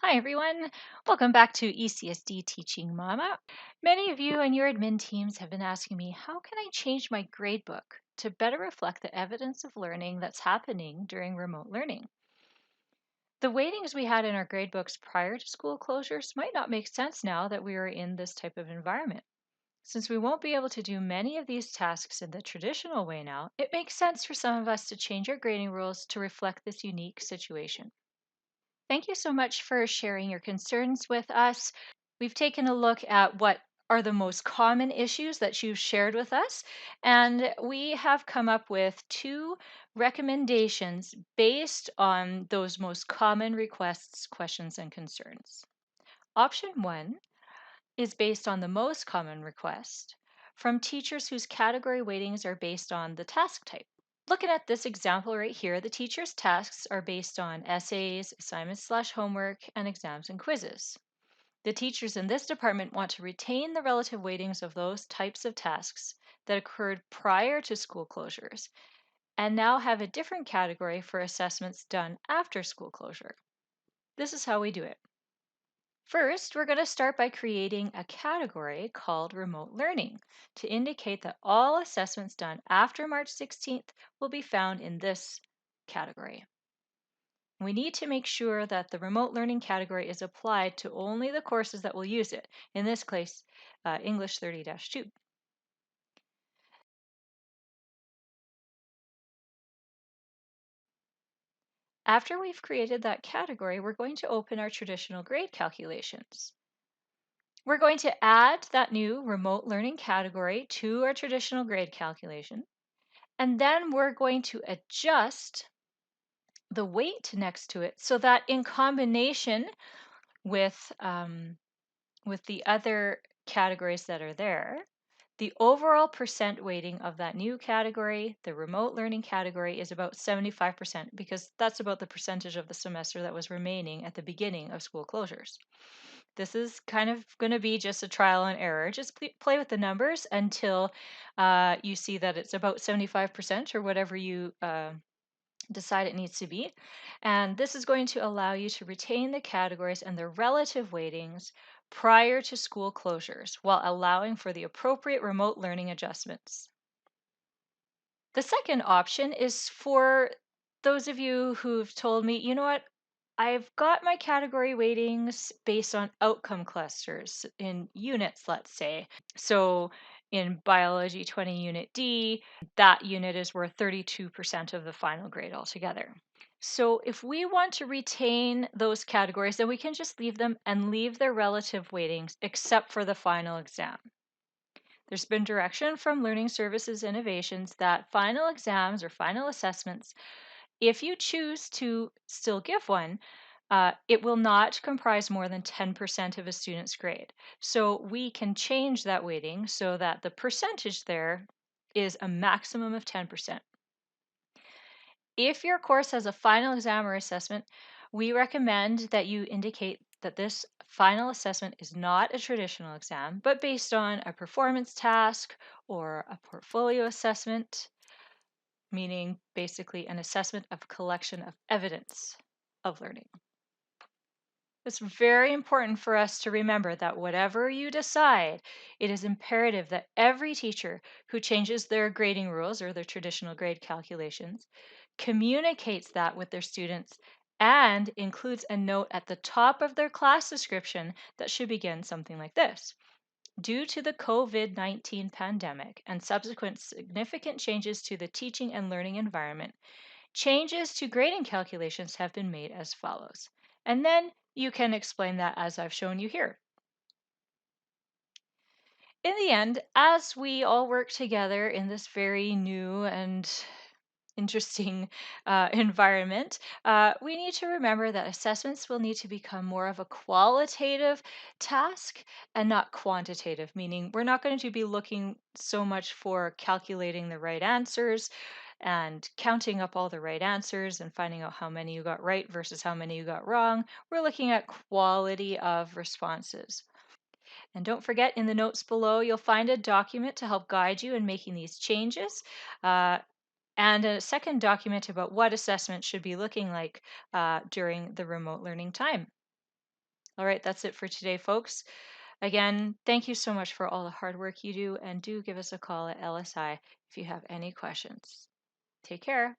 Hi, everyone. Welcome back to ECSD Teaching Mama. Many of you and your admin teams have been asking me, how can I change my gradebook to better reflect the evidence of learning that's happening during remote learning? The weightings we had in our gradebooks prior to school closures might not make sense now that we are in this type of environment. Since we won't be able to do many of these tasks in the traditional way now, it makes sense for some of us to change our grading rules to reflect this unique situation. Thank you so much for sharing your concerns with us. We've taken a look at what are the most common issues that you've shared with us, and we have come up with two recommendations based on those most common requests, questions, and concerns. Option one is based on the most common request from teachers whose category weightings are based on the task type. Looking at this example right here, the teacher's tasks are based on essays, assignments/homework, and exams and quizzes. The teachers in this department want to retain the relative weightings of those types of tasks that occurred prior to school closures and now have a different category for assessments done after school closure. This is how we do it. First, we're going to start by creating a category called remote learning to indicate that all assessments done after March 16th will be found in this category. We need to make sure that the remote learning category is applied to only the courses that will use it, in this case, English 30-2. After we've created that category, we're going to open our traditional grade calculations. We're going to add that new remote learning category to our traditional grade calculation, and then we're going to adjust the weight next to it so that in combination with the other categories that are there, the overall percent weighting of that new category, the remote learning category, is about 75% because that's about the percentage of the semester that was remaining at the beginning of school closures. This is kind of going to be just a trial and error. Just play with the numbers until you see that it's about 75% or whatever you decide it needs to be. And this is going to allow you to retain the categories and the relative weightings prior to school closures while allowing for the appropriate remote learning adjustments. The second option is for those of you who've told me, you know what, I've got my category weightings based on outcome clusters in units, let's say. So in Biology 20 Unit D, that unit is worth 32% of the final grade altogether. So if we want to retain those categories, then we can just leave them and leave their relative weightings except for the final exam. There's been direction from Learning Services Innovations that final exams or final assessments, if you choose to still give one, it will not comprise more than 10% of a student's grade. So we can change that weighting so that the percentage there is a maximum of 10%. If your course has a final exam or assessment, we recommend that you indicate that this final assessment is not a traditional exam, but based on a performance task or a portfolio assessment, meaning basically an assessment of collection of evidence of learning. It's very important for us to remember that whatever you decide, it is imperative that every teacher who changes their grading rules or their traditional grade calculations communicates that with their students and includes a note at the top of their class description that should begin something like this. Due to the COVID-19 pandemic and subsequent significant changes to the teaching and learning environment, changes to grading calculations have been made as follows. And then you can explain that as I've shown you here. In the end, as we all work together in this very new and interesting environment, we need to remember that assessments will need to become more of a qualitative task and not quantitative, meaning we're not going to be looking so much for calculating the right answers and counting up all the right answers and finding out how many you got right versus how many you got wrong. We're looking at quality of responses. And don't forget, in the notes below, you'll find a document to help guide you in making these changes. And a second document about what assessment should be looking like during the remote learning time. All right, that's it for today, folks. Again, thank you so much for all the hard work you do, and do give us a call at LSI if you have any questions. Take care.